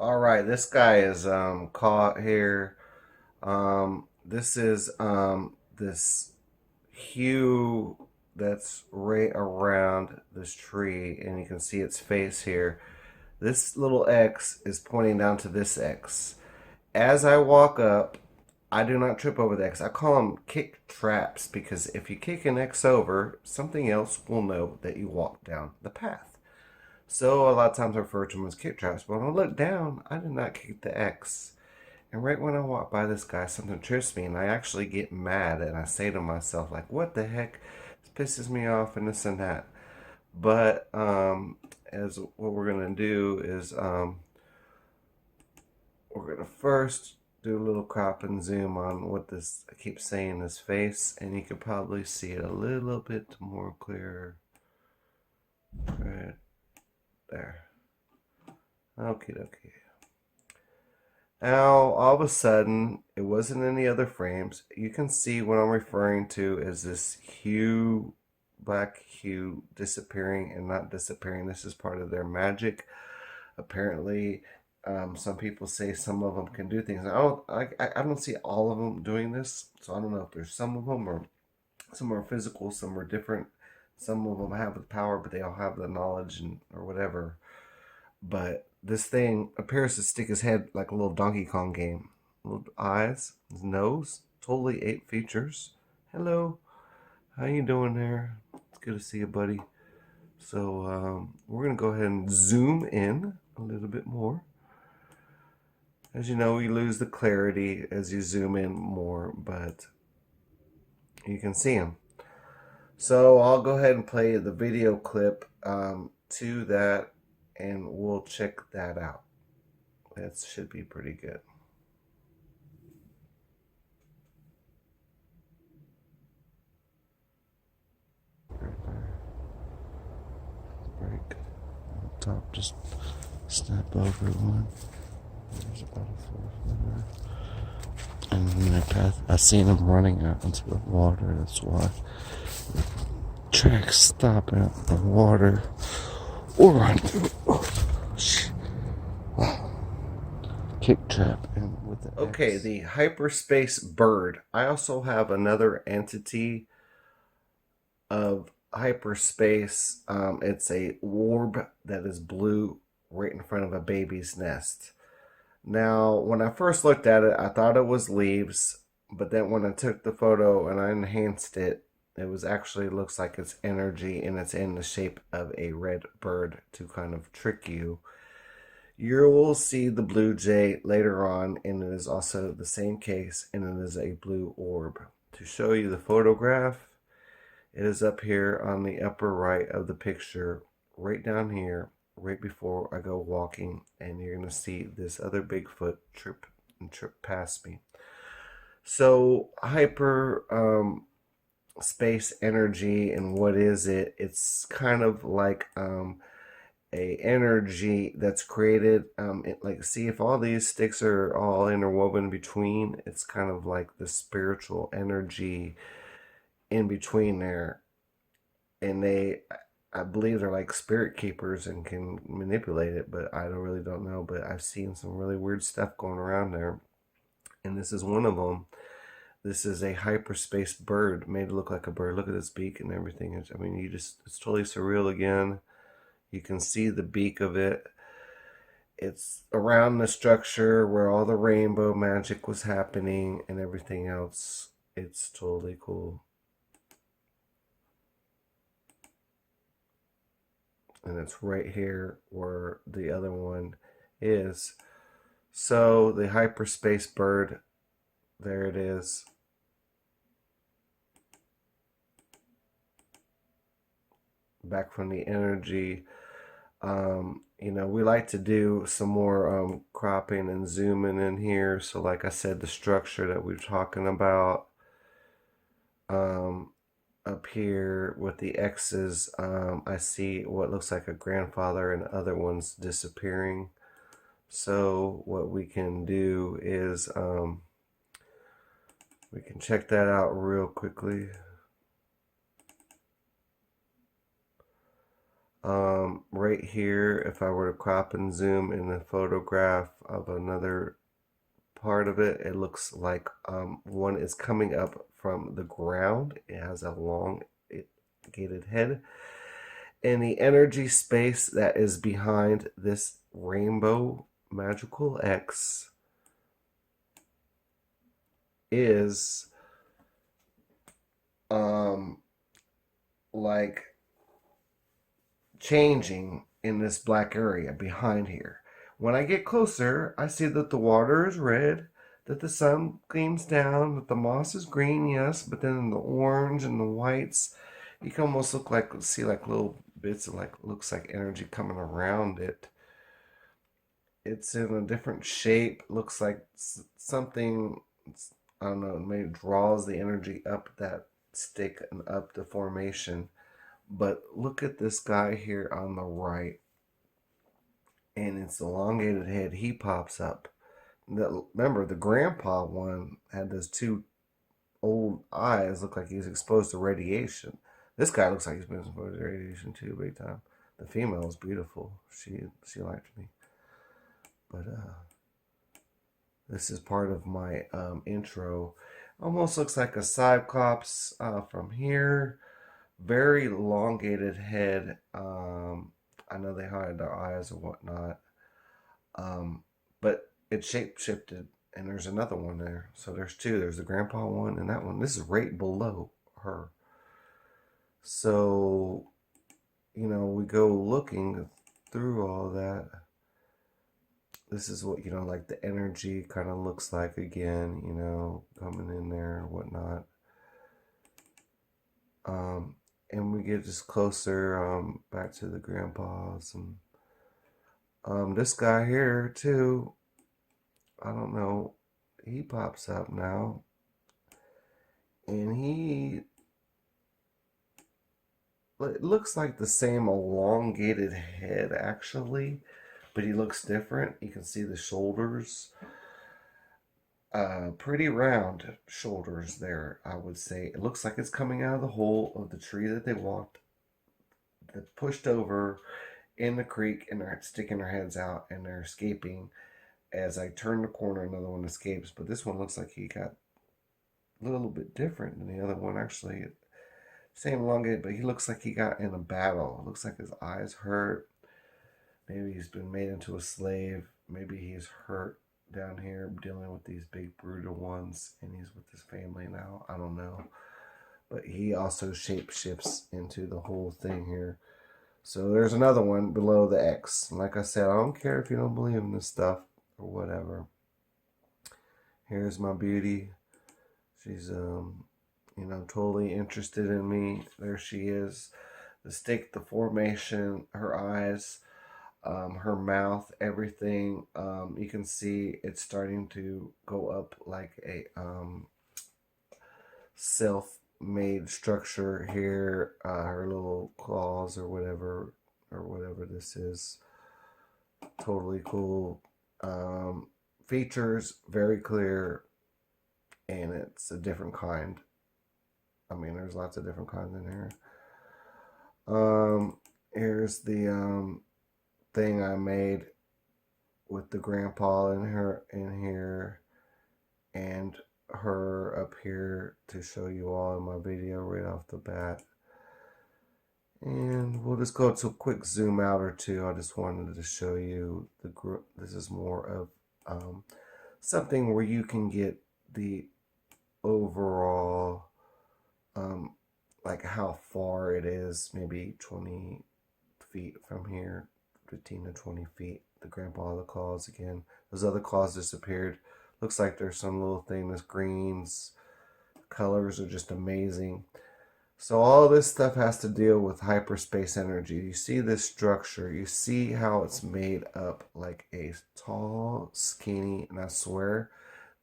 All right, this guy is caught here. This is this hue that's right around this tree, and you can see its face here. This little X is pointing down to this X. As I walk up, I do not trip over the X. I call them kick traps because if you kick an X over, something else will know that you walk down the path. So a lot of times I refer to them as kick traps. But when I look down, I did not kick the X. And right when I walk by this guy, something trips me, and I actually get mad, and I say to myself, like, "What the heck? This pisses me off," and this and that. But as what we're gonna do is we're gonna first do a little crop and zoom on what this I keep saying his face, and you can probably see it a little bit more clear right there. Okay, okay. Now, all of a sudden, it wasn't any other frames. You can see what I'm referring to as this hue, black hue disappearing and not disappearing. This is part of their magic. Apparently, some people say some of them can do things. I don't see all of them doing this, so I don't know if there's some of them or some are physical, some are different. Some of them have the power, but they all have the knowledge and or whatever. But this thing appears to stick his head like a little Donkey Kong game. Little eyes, his nose, totally eight features. Hello, how you doing there? It's good to see you, buddy. So we're gonna go ahead and zoom in a little bit more. As you know, you lose the clarity as you zoom in more, but you can see him. So I'll go ahead and play the video clip to that, and we'll check that out. That should be pretty good. Break on top, just step over one. There's about a 4 footer. And in their path, I seen them running out into the water. That's why tracks stop out the water or run through. Wow. Kick trap and with the okay X. The hyperspace bird. I also have another entity of hyperspace. It's a orb that is blue right in front of a baby's nest. Now, when I first looked at it, I thought it was leaves, but then when I took the photo and I enhanced it, it was actually looks like it's energy, and it's in the shape of a red bird to kind of trick you. You will see the blue jay later on, and it is also the same case, and it is a blue orb. To show you the photograph, it is up here on the upper right of the picture, right down here, right before I go walking, and you're going to see this other Bigfoot trip past me. So hyper space energy, and what is it? It's kind of like a energy that's created. Like, see, if all these sticks are all interwoven between, it's kind of like the spiritual energy in between there, and I believe they're like spirit keepers and can manipulate it, but I really don't know. But I've seen some really weird stuff going around there, and this is one of them. This is a hyperspace bird made to look like a bird. Look at its beak and everything. I mean, it's totally surreal again. You can see the beak of it. It's around the structure where all the rainbow magic was happening and everything else. It's totally cool. And it's right here where the other one is. So the hyperspace bird, there it is. Back from the energy. We like to do some more cropping and zooming in here. So like I said, the structure that we're talking about up here with the X's, I see what looks like a grandfather and other ones disappearing. So what we can do is we can check that out real quickly. Right here, if I were to crop and zoom in a photograph of another part of it, it looks like one is coming up from the ground. It has a long elongated head. And the energy space that is behind this rainbow magical X is like changing in this black area behind here. When I get closer, I see that the water is red, that the sun gleams down, that the moss is green, yes, but then the orange and the whites, you can almost see like little bits of like, looks like energy coming around it. It's in a different shape, looks like something, I don't know, maybe draws the energy up that stick and up the formation. But look at this guy here on the right, and its elongated head. He pops up. Remember, the grandpa one had those two old eyes, look like he's exposed to radiation. This guy looks like he's been exposed to radiation too, big time. The female is beautiful. She liked me. But this is part of my intro. Almost looks like a Cyclops from here. Very elongated head. I know they hide their eyes or whatnot. But it shape shifted, and there's another one there. So there's two. There's the grandpa one and that one. This is right below her. So, we go looking through all that. This is what, like the energy kind of looks like again, coming in there and whatnot. And we get just closer back to the grandpas. And this guy here, too, I don't know, he pops up now. And it looks like the same elongated head, actually, but he looks different. You can see the shoulders. Pretty round shoulders there, I would say. It looks like it's coming out of the hole of the tree that they pushed over in the creek, and they're sticking their heads out and they're escaping. As I turn the corner, another one escapes, but this one looks like he got a little bit different than the other one. Actually, same elongated, but he looks like he got in a battle. It looks like his eyes hurt. Maybe he's been made into a slave. Maybe he's hurt down here dealing with these big brutal ones, and he's with his family now. I don't know. But he also shape shifts into the whole thing here. So there's another one below the X. Like I said, I don't care if you don't believe in this stuff or whatever. Here's my beauty. She's totally interested in me. There she is. The stick, the formation, her eyes, her mouth, everything. You can see it's starting to go up like a self-made structure here. Her little claws or whatever this is. Totally cool. Features very clear, and it's a different kind. I mean, there's lots of different kinds in here. Here's the thing I made with the grandpa in here, and her up here to show you all in my video right off the bat. And we'll just go to a quick zoom out or two. I just wanted to show you this is more of something where you can get the overall like how far it is, maybe 20 feet from here, 15 to 20 feet. The grandpa of the claws again. Those other claws disappeared. Looks like there's some little thing that's greens. Colors are just amazing. So all this stuff has to deal with hyperspace energy. You see this structure. You see how it's made up like a tall, skinny, and I swear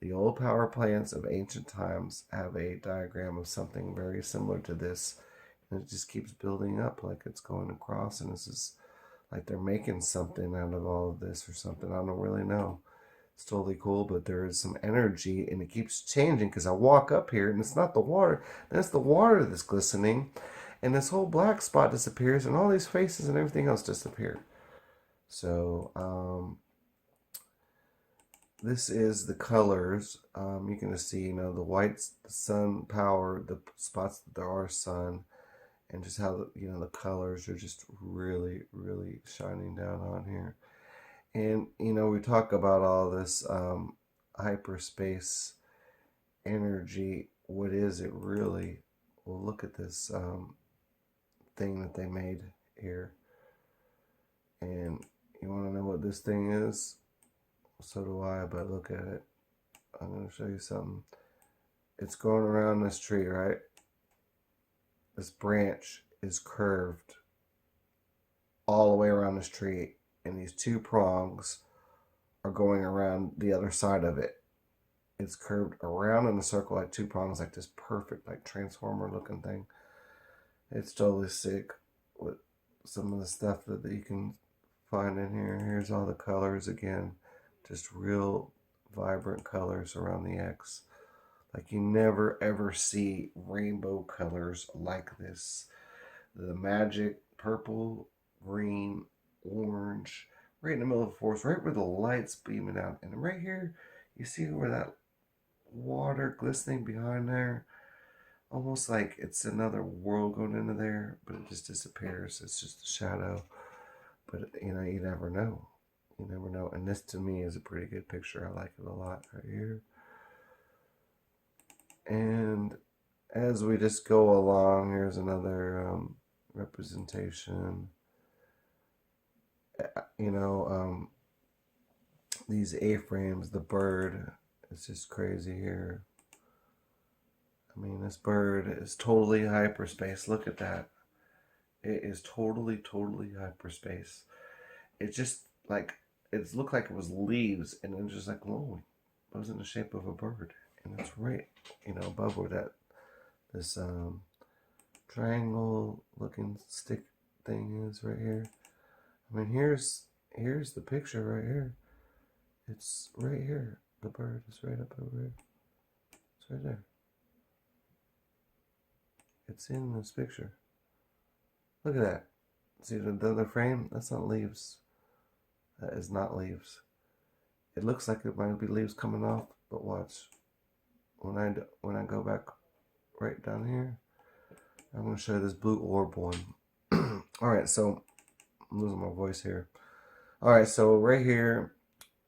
the old power plants of ancient times have a diagram of something very similar to this. And it just keeps building up like it's going across. And this is like they're making something out of all of this or something. I don't really know. It's totally cool, but there is some energy, and it keeps changing because I walk up here, and it's not the water. Then it's the water that's glistening, and this whole black spot disappears, and all these faces and everything else disappear. So this is the colors. You can just see, you know, the whites, the sun power, the spots that there are sun, and just how, you know, the colors are just really, really shining down on here. And, you know, we talk about all this hyperspace energy. What is it really? Well, look at this thing that they made here. And you want to know what this thing is? So do I, but look at it. I'm going to show you something. It's going around this tree, right? This branch is curved all the way around this tree, and these two prongs are going around the other side of it. It's curved around in a circle like two prongs, like this perfect, like transformer looking thing. It's totally sick with some of the stuff that you can find in here. Here's all the colors again, just real vibrant colors around the X. Like you never ever see rainbow colors like this. The magic purple, green, orange, right in the middle of the forest, right where the light's beaming out. And right here, you see where that water glistening behind there? Almost like it's another world going into there, but it just disappears. It's just a shadow. But, you know, you never know. You never know. And this, to me, is a pretty good picture. I like it a lot right here. And as we just go along, here's another representation. You know, these A-frames, the bird, it's just crazy here. I mean, this bird is totally hyperspace. Look at that. It is totally, totally hyperspace. It just like, it looked like it was leaves, and then just like glowing. It was in the shape of a bird. And it's right, you know, above where that, this triangle looking stick thing is right here. I mean, here's the picture right here. It's right here. The bird is right up over here. It's right there. It's in this picture. Look at that. See the other frame? That's not leaves. That is not leaves. It looks like it might be leaves coming off, but watch. When I go back right down here, I'm going to show you this blue orb one. Alright, so I'm losing my voice here. Alright, so right here,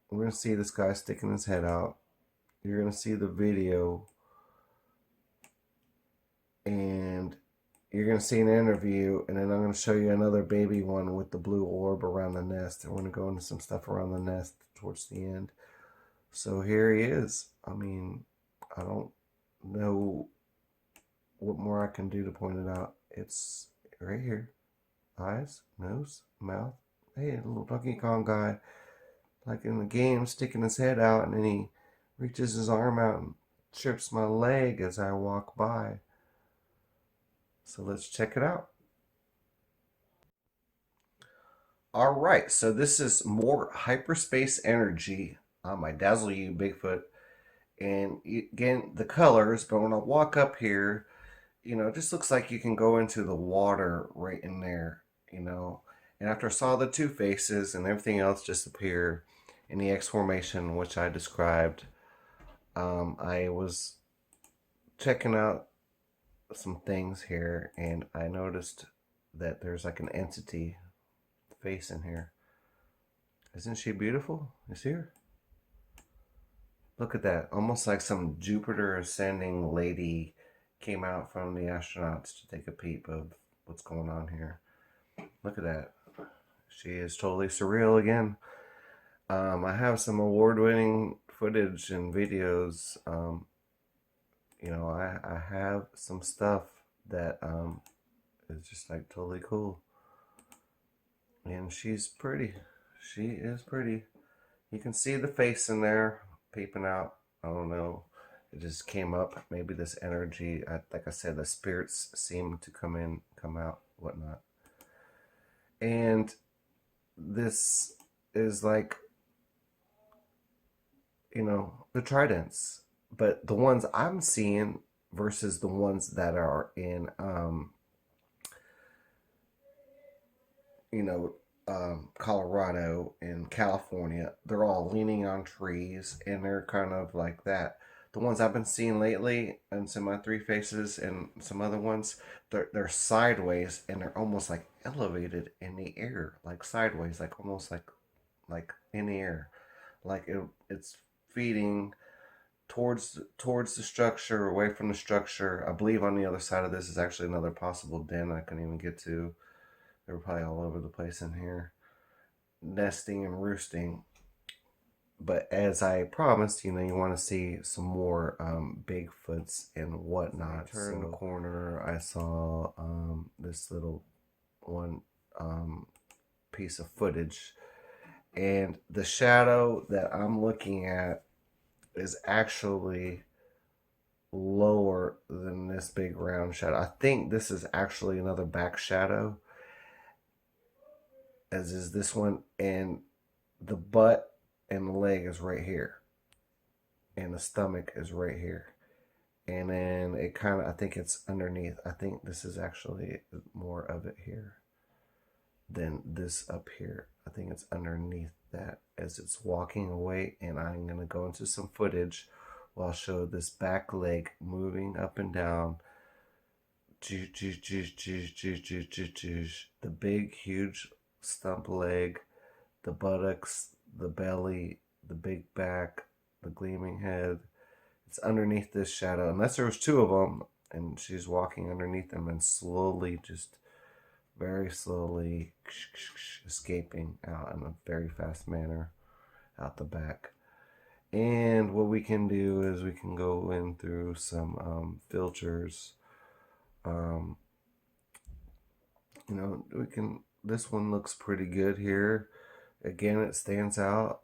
we're going to see this guy sticking his head out. You're going to see the video, and you're going to see an interview, and then I'm going to show you another baby one with the blue orb around the nest. And we're going to go into some stuff around the nest towards the end. So here he is. I mean, I don't know what more I can do to point it out. It's right here. Eyes, nose, mouth. Hey, a little Donkey Kong guy, like in the game, sticking his head out, and then he reaches his arm out and trips my leg as I walk by. So let's check it out. All right, so this is more hyperspace energy on my Dazzle U Bigfoot. And again, the colors, but when I walk up here, you know, it just looks like you can go into the water right in there, you know. And after I saw the two faces and everything else disappear in the X formation, which I described, I was checking out some things here, and I noticed that there's like an entity face in here. Isn't she beautiful? You see her? Look at that. Almost like some Jupiter ascending lady came out from the astronauts to take a peep of what's going on here. Look at that. She is totally surreal again. I have some award-winning footage and videos. You know, I have some stuff that is just like totally cool. And she's pretty. She is pretty. You can see the face in there peeping out. I don't know. It just came up. Maybe this energy, like I said, the spirits seem to come in, come out, whatnot. And this is like, you know, the tridents. But the ones I'm seeing versus the ones that are in you know, Colorado and California, they're all leaning on trees and they're kind of like that. The ones I've been seeing lately, and some of my three faces and some other ones, they're sideways and they're almost like elevated in the air, like sideways, like almost like in the air, like it's feeding towards the structure, away from the structure. I believe on the other side of this is actually another possible den I couldn't even get to. They were probably all over the place in here, nesting and roosting. But as I promised, you want to see some more Bigfoots and whatnot. Turn the corner, I saw this little one piece of footage, and the shadow that I'm looking at is actually lower than this big round shadow. I think this is actually another back shadow, as is this one, and the butt and the leg is right here, and the stomach is right here, and then it kind of, I think it's underneath. I think this is actually more of it here than this up here. I think it's underneath that as it's walking away, and I'm going to go into some footage where I'll show this back leg moving up and down. The big, huge stump leg, the buttocks, the belly, the big back, the gleaming head. It's underneath this shadow, unless there was two of them, and she's walking underneath them and slowly, just very slowly escaping out in a very fast manner out the back. And what we can do is we can go in through some filters. We can, this one looks pretty good here. Again, it stands out.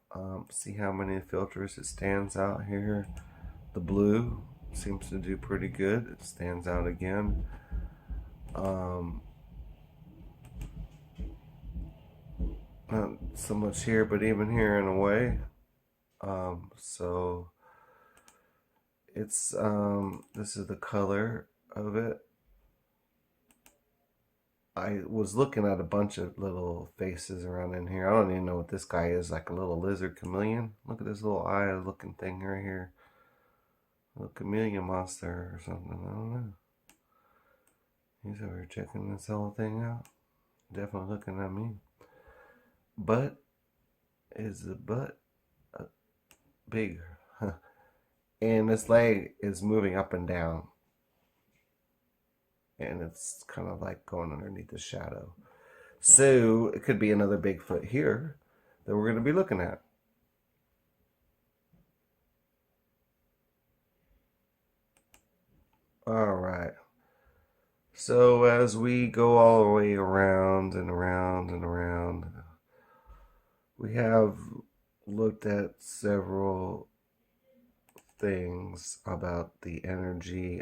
See how many filters it stands out here. The blue seems to do pretty good. It stands out again. Not so much here, but even here in a way. So it's this is the color of it. I was looking at a bunch of little faces around in here. I don't even know what this guy is, like a little lizard chameleon. Look at this little eye looking thing right here. A little chameleon monster or something. I don't know. He's over here checking this whole thing out. Definitely looking at me. But is the butt big? And this leg is moving up and down. And it's kind of like going underneath the shadow. So it could be another Bigfoot here that we're going to be looking at. All right. So as we go all the way around and around and around, we have looked at several things about the energy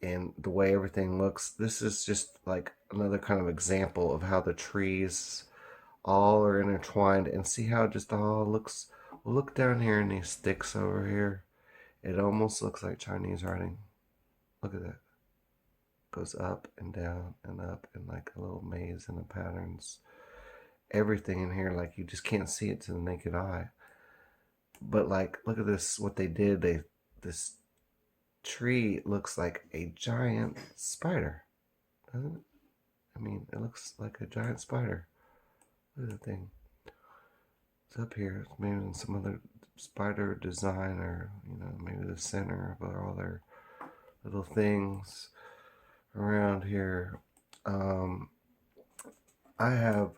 and the way everything looks. This is just like another kind of example of how the trees all are intertwined, and see how it just all looks. Well, look down here in these sticks over here. It almost looks like Chinese writing. Look at that. Goes up and down and up in like a little maze in the patterns. Everything in here, like you just can't see it to the naked eye. But like, look at this, what they did. This tree looks like a giant spider, doesn't it? I mean, it looks like a giant spider. Look at that thing. It's up here. It's maybe in some other spider design, or maybe the center of all their little things around here. I have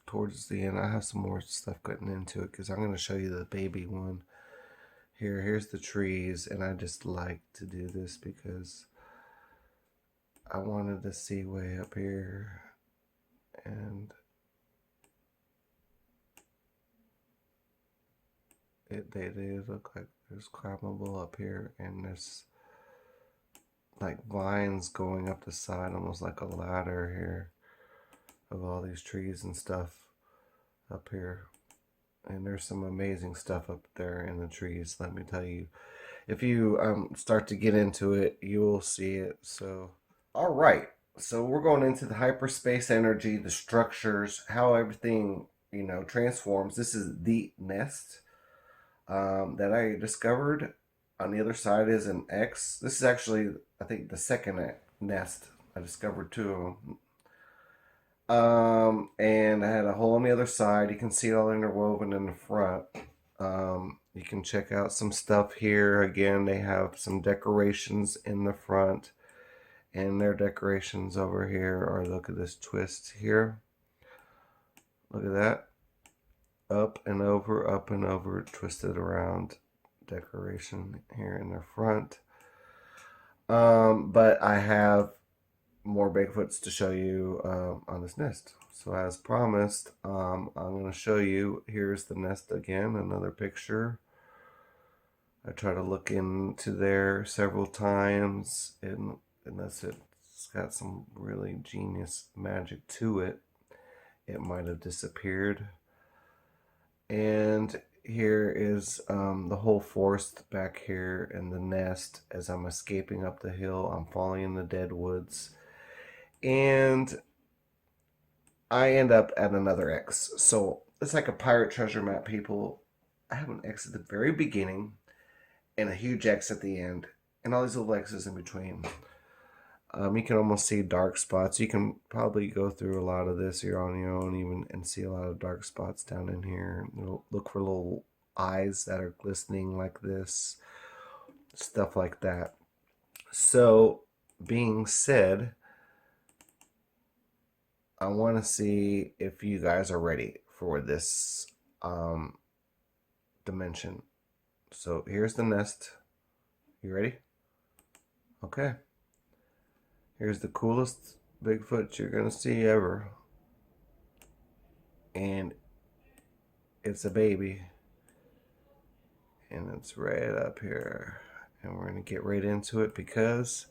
towards the end, I have some more stuff getting into it, because I'm going to show you the baby one. Here's the trees, and I just like to do this because I wanted to see way up here, and they look like there's climbable up here, and there's like vines going up the side, almost like a ladder here, of all these trees and stuff up here. And there's some amazing stuff up there in the trees, let me tell you. If you start to get into it, you will see it. So, all right. So we're going into the hyperspace energy, the structures, how everything, transforms. This is the nest that I discovered. On the other side is an X. This is actually, I think, the second nest. I discovered two of them. And I had a hole on the other side. You can see it all interwoven in the front. You can check out some stuff here. Again, they have some decorations in the front, and their decorations over here are, look at this twist here. Look at that. Up and over, twisted around decoration here in the front. But I have more Bigfoots to show you on this nest. So as promised, I'm going to show you, here's the nest again, another picture. I try to look into there several times, and unless it's got some really genius magic to it, it might have disappeared. And here is the whole forest back here in the nest. As I'm escaping up the hill, I'm falling in the dead woods, and I end up at another X. So it's like a pirate treasure map, people. I have an X at the very beginning and a huge X at the end, and all these little X's in between. You can almost see dark spots. You can probably go through a lot of this here on your own, even, and see a lot of dark spots down in here. Look for little eyes that are glistening like this, stuff like that. So, being said, I want to see if you guys are ready for this dimension. So here's the nest. You ready? Okay. Here's the coolest Bigfoot you're going to see ever. And it's a baby. And it's right up here. And we're going to get right into it because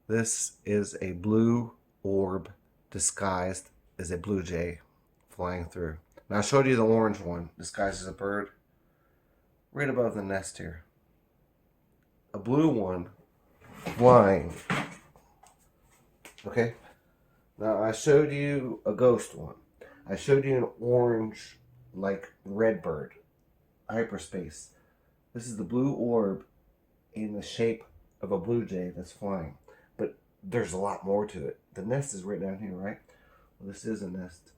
this is a blue orb disguised as a blue jay flying through. Now I showed you the orange one disguised as a bird right above the nest here. A blue one flying. Okay? Now I showed you a ghost one. I showed you an orange, like red bird. Hyperspace. This is the blue orb in the shape of a blue jay that's flying. But there's a lot more to it. The nest is right down here, right? Well, this is a nest.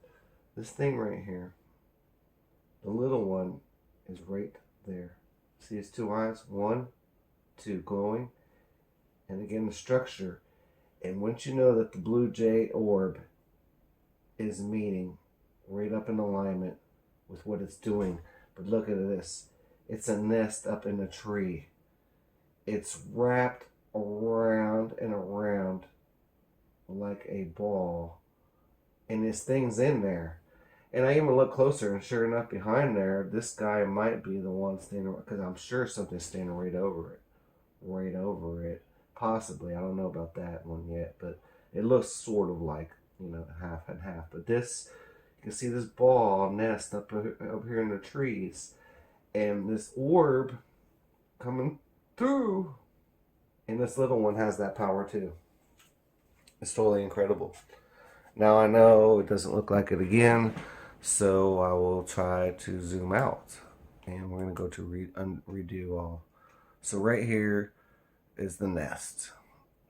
This thing right here, the little one, is right there. See its two eyes? 1, 2, glowing. And again, the structure. And once you know that the blue jay orb is meeting right up in alignment with what it's doing. But look at this. It's a nest up in a tree. It's wrapped around and around like a ball. And this thing's in there. And I even look closer, and sure enough, behind there, this guy might be the one standing, because I'm sure something's standing right over it. Right over it. Possibly. I don't know about that one yet, but it looks sort of like, half and half. But this, you can see this ball nest up here in the trees, and this orb coming through, and this little one has that power too. It's totally incredible. Now I know it doesn't look like it again, so I will try to zoom out, and we're going to go to redo all. So right here is the nest.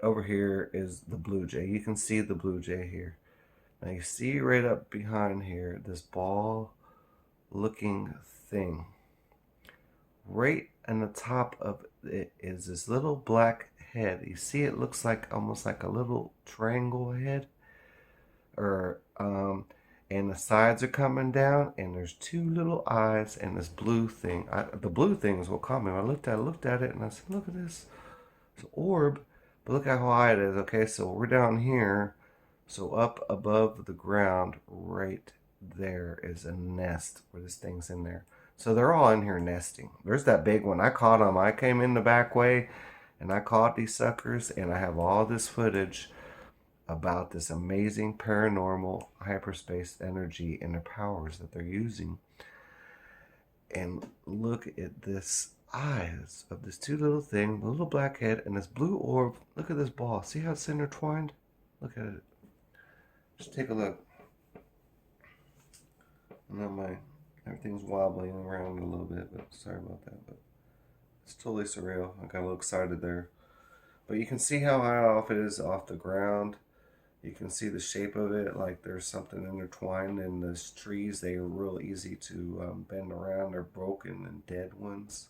Over here is the blue jay. You can see the blue jay here. Now you see right up behind here, this ball looking thing. Right on the top of it is this little black head. You see it looks like almost like a little triangle head. And the sides are coming down, and there's two little eyes and this blue thing. The blue thing is what caught me. I looked at it, and I said, look at this. It's an orb, but look how high it is. Okay, so we're down here. So up above the ground, right there is a nest where this thing's in there. So they're all in here nesting. There's that big one. I caught them. I came in the back way, and I caught these suckers, and I have all this footage about this amazing paranormal hyperspace energy and the powers that they're using. And look at this eyes of this two little thing, the little black head, and this blue orb. Look at this ball. See how it's intertwined? Look at it. Just take a look. I know everything's wobbling around a little bit, but sorry about that. But it's totally surreal. I got a little excited there. But you can see how high off it is off the ground. You can see the shape of it, like there's something intertwined in these trees. They are real easy to bend around. They're broken and dead ones.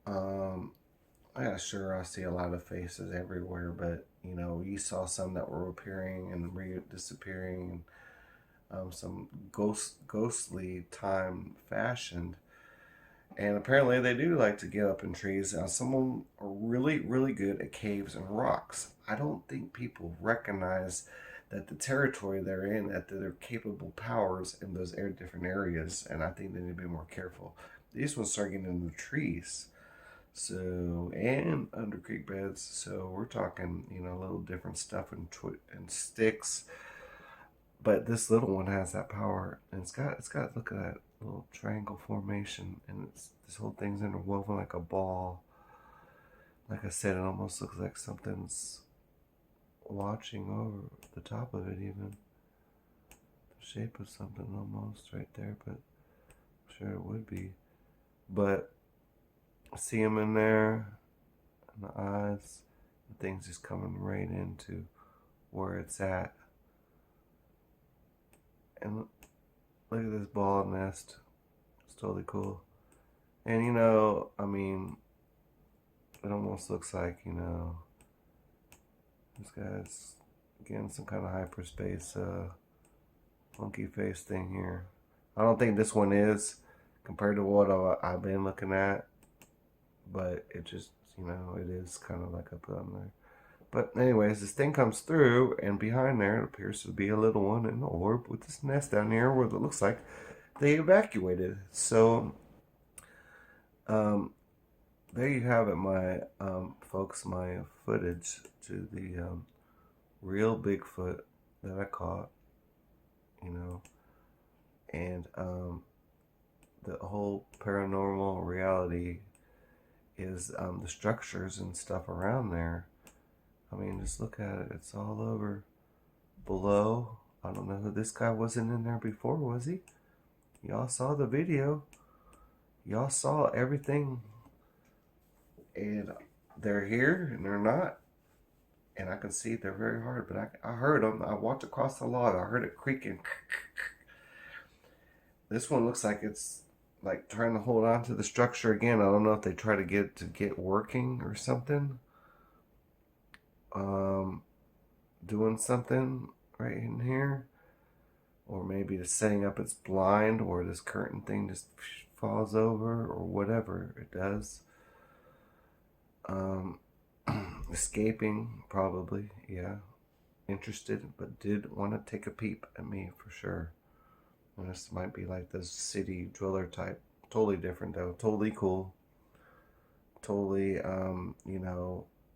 Yeah, sure, I see a lot of faces everywhere, but you saw some that were appearing and disappearing, and some ghostly time fashioned. And apparently they do like to get up in trees. Now, some of them are really, really good at caves and rocks. I don't think people recognize that the territory they're in, that their capable powers in those different areas, and I think they need to be more careful. These ones start getting into the trees, and under creek beds. So we're talking, a little different stuff and sticks. But this little one has that power, and it's got look at that little triangle formation, and this whole thing's interwoven like a ball. Like I said, it almost looks like something's watching over the top of it, even the shape of something almost right there. But I'm sure it would be. But I see them in there, and the eyes, the thing's just coming right into where it's at. And look at this ball nest. It's totally cool. And I mean, it almost looks like, this guy's getting some kind of hyperspace monkey face thing here. I don't think this one is compared to what I've been looking at, but it just, it is kind of like I put on there. But anyways, this thing comes through, and behind there it appears to be a little one in the orb with this nest down here where it looks like they evacuated. So, there you have it, my folks, my footage to the real Bigfoot that I caught, and the whole paranormal reality is the structures and stuff around there. I mean, just look at it. It's all over below. I don't know who this guy wasn't in there before, was he? Y'all saw the video. Y'all saw everything. And they're here and they're not. And I can see they're very hard. But I heard them. I walked across the log. I heard it creaking. This one looks like it's like trying to hold on to the structure again. I don't know if they try to get working or something. Doing something right in here, or maybe just setting up its blind, or this curtain thing just falls over, or whatever it does. Escaping, probably, yeah. Interested, but did want to take a peep at me for sure. And this might be like the city dweller type. Totally different though. Totally cool. Totally,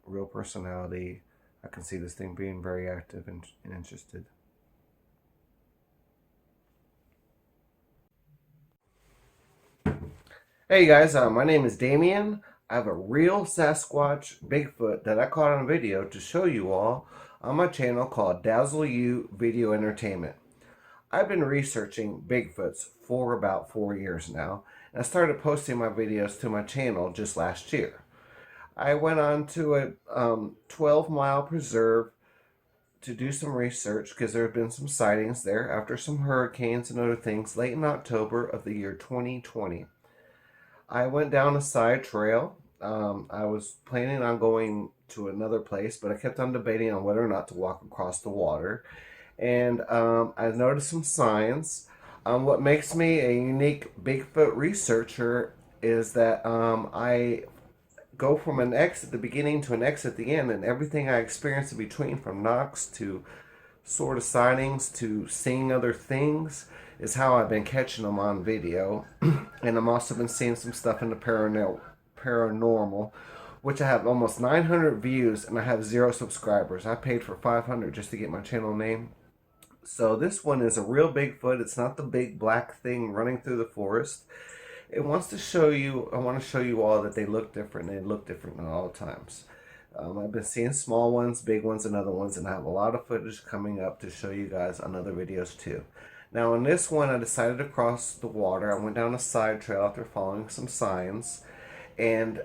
real personality. I can see this thing being very active and interested. Hey guys, my name is Damien. I have a real Sasquatch Bigfoot that I caught on video to show you all on my channel called Dazzle You Video Entertainment. I've been researching Bigfoots for about 4 years now, and I started posting my videos to my channel just last year. I went on to a 12-mile preserve to do some research because there have been some sightings there after some hurricanes and other things late in October of the year 2020. I went down a side trail. I was planning on going to another place, but I kept on debating on whether or not to walk across the water. And I noticed some signs. What makes me a unique Bigfoot researcher is that I go from an X at the beginning to an X at the end, and everything I experience in between, from knocks to sort of sightings to seeing other things, is how I've been catching them on video. And I'm also been seeing some stuff in the paranormal, which I have almost 900 views and I have 0 subscribers. I paid for 500 just to get my channel name. So this one is a real Bigfoot. It's not the big black thing running through the forest. It wants to show you, I want to show you all that they look different. They look different at all times. I've been seeing small ones, big ones, and other ones, and I have a lot of footage coming up to show you guys on other videos too. Now on this one, I decided to cross the water. I went down a side trail after following some signs. And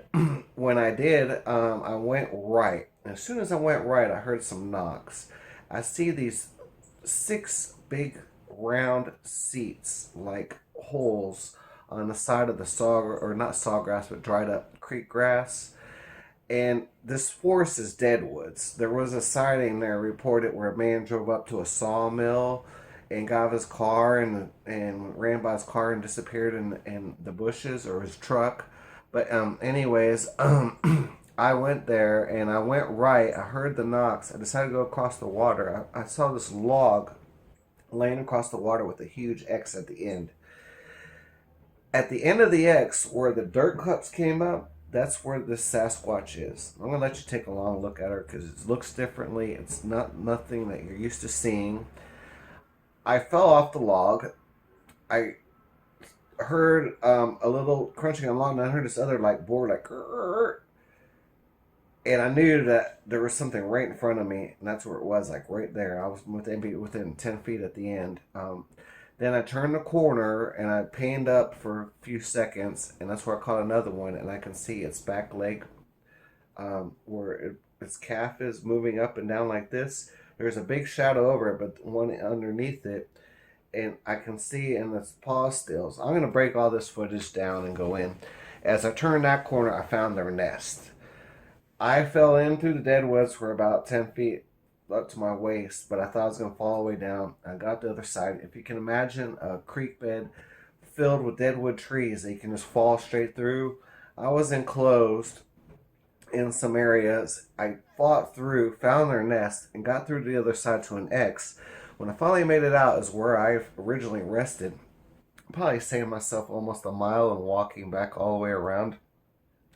when I did, I went right. As soon as I went right, I heard some knocks. I see these 6 big round seats, like holes on the side of the saw, or not sawgrass, but dried up creek grass. And this forest is deadwoods. There was a sighting there reported where a man drove up to a sawmill and got out of his car and ran by his car and disappeared in the bushes, or his truck. But anyways, I went there and I went right. I heard the knocks. I decided to go across the water. I saw this log laying across the water with a huge X at the end. At the end of the X, where the dirt cups came up, that's where this Sasquatch is. I'm gonna let you take a long look at her because it looks differently. It's not nothing that you're used to seeing. I fell off the log. I heard a little crunching along, and I heard this other like board like, grrr, and I knew that there was something right in front of me, and that's where it was, like right there. I was within 10 feet at the end. Then I turned the corner and I panned up for a few seconds, and that's where I caught another one, and I can see its back leg, its calf is moving up and down like this. There's a big shadow over it, but one underneath it, and I can see in its paw still. So I'm going to break all this footage down and go in. As I turned that corner, I found their nest. I fell in through the dead woods for about 10 feet up to my waist, but I thought I was going to fall all the way down. I got the other side. If you can imagine a creek bed filled with deadwood trees that you can just fall straight through, I was enclosed in some areas. I fought through, found their nest, and got through to the other side to an X. When I finally made it out is where I originally rested. Probably saved myself almost a mile and walking back all the way around,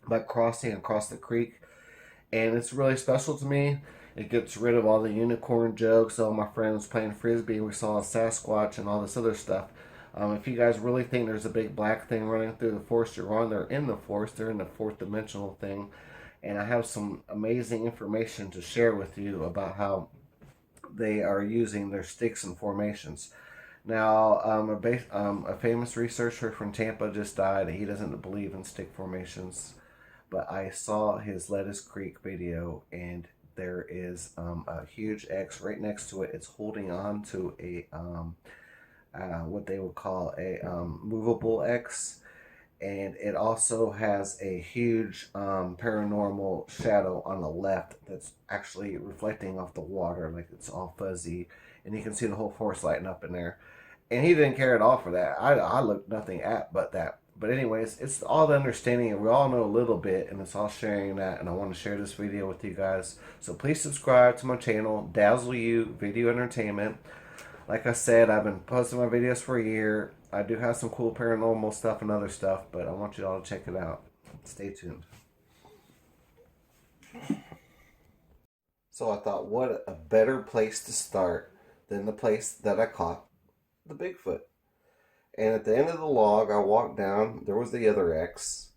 by crossing across the creek. And it's really special to me. It gets rid of all the unicorn jokes, all my friends playing frisbee, we saw a Sasquatch and all this other stuff. If you guys really think there's a big black thing running through the forest, you're wrong. They're in the forest. They're in the fourth dimensional thing. And I have some amazing information to share with you about how they are using their sticks and formations. Now, a famous researcher from Tampa just died. He doesn't believe in stick formations. But I saw his Lettuce Creek video, and there is a huge X right next to it. It's holding on to a what they would call a movable X, and it also has a huge paranormal shadow on the left that's actually reflecting off the water, like it's all fuzzy, and you can see the whole forest lighting up in there. And he didn't care at all for that. I looked nothing at but that. But anyways, it's all the understanding, and we all know a little bit, and it's all sharing that, and I want to share this video with you guys. So please subscribe to my channel, Dazzle You Video Entertainment. Like I said, I've been posting my videos for a year. I do have some cool paranormal stuff and other stuff, but I want you all to check it out. Stay tuned. So I thought, what a better place to start than the place that I caught the Bigfoot. And at the end of the log, I walked down. There was the other X.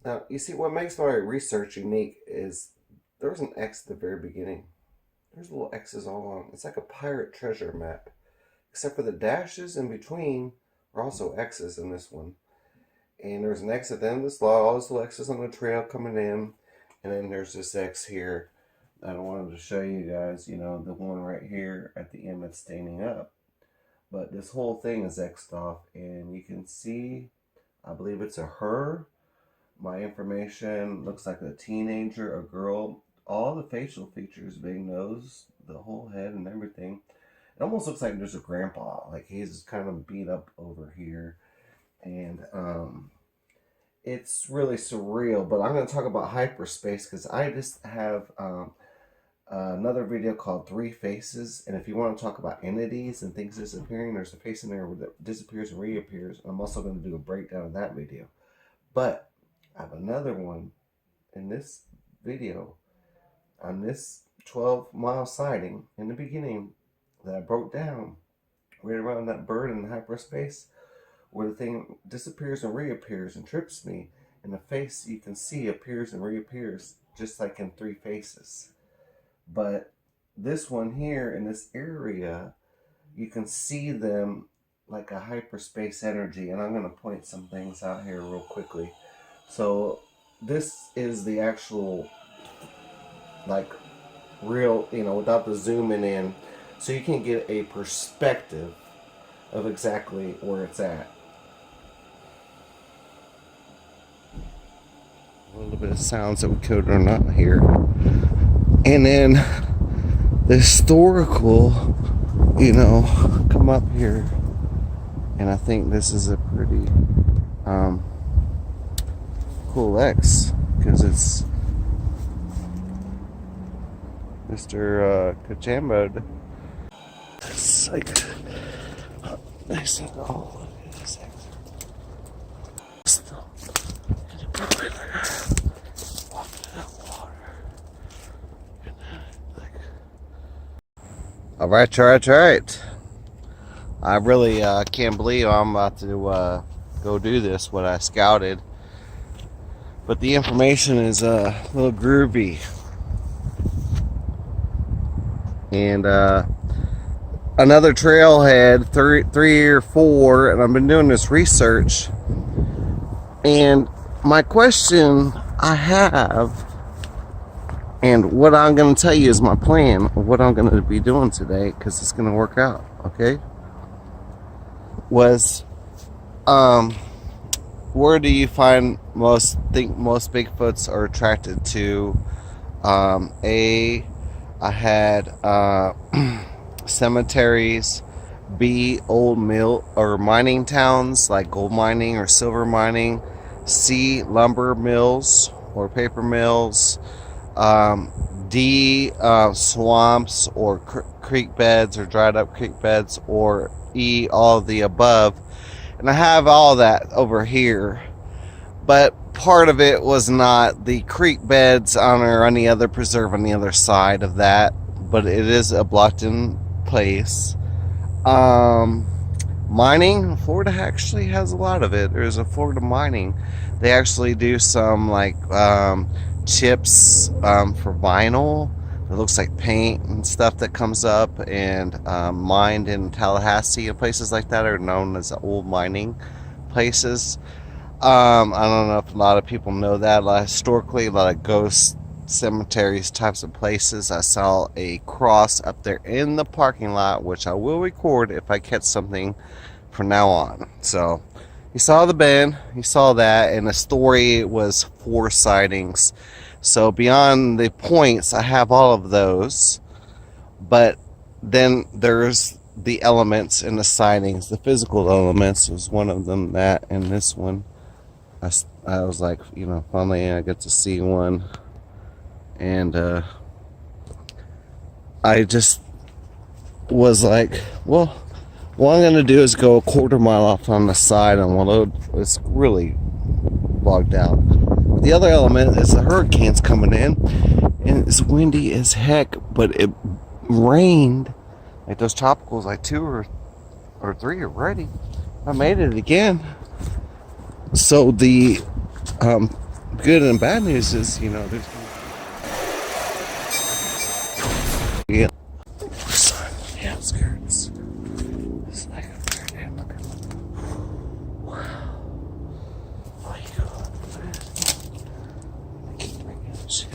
Now, you see, what makes my research unique is there was an X at the very beginning. There's little X's all along. It's like a pirate treasure map. Except for the dashes in between are also X's in this one. And there's an X at the end of this log. All those little X's on the trail coming in. And then there's this X here. I wanted to show you guys, the one right here at the end that's standing up. But this whole thing is X'd off, and you can see, I believe it's a her. My information looks like a teenager, a girl. All the facial features, big nose, the whole head and everything. It almost looks like there's a grandpa, like he's kind of beat up over here. And it's really surreal, but I'm going to talk about hyperspace because I just have another video called Three Faces, and if you want to talk about entities and things disappearing, there's a face in there that disappears and reappears. I'm also going to do a breakdown of that video. But I have another one in this video on this 12-mile sighting in the beginning that I broke down right around that bird in hyperspace. where the thing disappears and reappears and trips me, and the face you can see appears and reappears just like in three faces. But this one here in this area, you can see them like a hyperspace energy, and I'm going to point some things out here real quickly. So this is the actual, like, real, without the zooming in, so you can get a perspective of exactly where it's at. A little bit of sounds that we could or not hear. And then the historical, come up here. And I think this is a pretty cool X, because it's Mr. Kajambo. It's like, I said, oh, look at this X. Still, walking in that water. All right. I really can't believe I'm about to go do this, what I scouted. But the information is a little groovy. And another trailhead, three or four, and I've been doing this research. And my question I have, and what I'm going to tell you is my plan of what I'm going to be doing today, because it's going to work out, okay? Was, where do you find most Bigfoots are attracted to? I had cemeteries. B, old mill or mining towns like gold mining or silver mining. C, lumber mills or paper mills. D, swamps or creek beds or dried up creek beds. Or E, all of the above. And I have all that over here, but part of it was not the creek beds or any other preserve on the other side of that, but it is a blocked in place. Mining, Florida actually has a lot of it. There's a Florida mining. They actually do some like chips for vinyl. It looks like paint and stuff that comes up, and mined in Tallahassee and places like that are known as old mining places. I don't know if a lot of people know that. Historically, a lot of ghost cemeteries types of places. I saw a cross up there in the parking lot, which I will record if I catch something from now on. So you saw the bend, you saw that, and the story was 4 sightings. So beyond the points, I have all of those, but then there's the elements in the sightings. The physical elements was one of them, that, and this one. I was like, finally I get to see one, and I just was like, well, what I'm going to do is go a quarter mile off on the side and load. It's really bogged out. The other element is the hurricane's coming in, and it's windy as heck, but it rained. Like those tropicals, like 2 or 3 already. I made it again. So the good and bad news is, there's the outskirts. It's like a weird hamburger. Wow. Oh, you go. I keep bringing this shit.